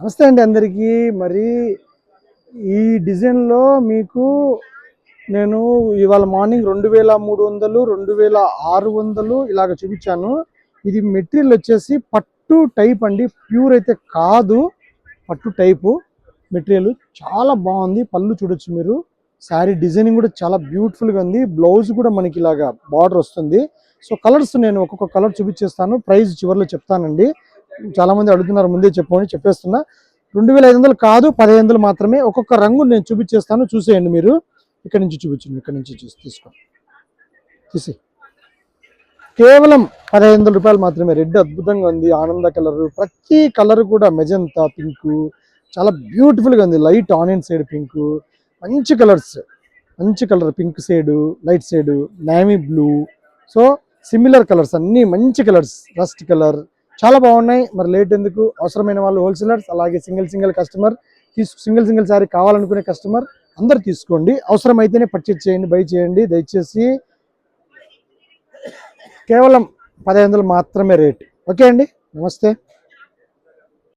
నమస్తే అండి అందరికీ. మరి ఈ డిజైన్లో మీకు నేను ఇవాళ మార్నింగ్ 2300 2600 ఇలాగ చూపించాను. ఇది మెటీరియల్ వచ్చేసి పట్టు టైప్ అండి, ప్యూర్ అయితే కాదు, పట్టు టైపు మెటీరియల్. చాలా బాగుంది. పళ్ళు చూడొచ్చు మీరు. శారీ డిజైనింగ్ కూడా చాలా బ్యూటిఫుల్గా ఉంది. బ్లౌజ్ కూడా మనకి ఇలాగా బార్డర్ వస్తుంది. సో కలర్స్ నేను ఒక్కొక్క కలర్ చూపించేస్తాను, ప్రైస్ చివరిలో చెప్తానండి. చాలామంది అడుగుతున్నారు, ముందే చెప్పేస్తున్నా. 2500 కాదు, 1500 మాత్రమే. ఒక్కొక్క రంగు నేను చూపించేస్తాను, చూసేయండి మీరు. ఇక్కడ నుంచి చూపించండి, ఇక్కడ నుంచి తీసి కేవలం 1500 రూపాయలు మాత్రమే. రెడ్ అద్భుతంగా ఉంది, ఆనంద కలర్. ప్రతి కలర్ కూడా మెజంతా పింక్ చాలా బ్యూటిఫుల్గా ఉంది. లైట్ ఆనియన్ షేడ్ పింక్, మంచి కలర్స్, మంచి colour pink shade, light shade, navy blue. So similar colours అన్నీ మంచి కలర్స్. రస్ట్ కలర్ చాలా బాగున్నాయి. మరి లేట్ ఎందుకు? అవసరమైన వాళ్ళు హోల్సేలర్స్, అలాగే సింగిల్ కస్టమర్ సింగిల్ శారీ కావాలనుకునే కస్టమర్ అందరు తీసుకోండి. అవసరమైతేనే పర్చేజ్ చేయండి, బై చేయండి. దయచేసి కేవలం 1500 మాత్రమే రేట్. ఓకే అండి, నమస్తే.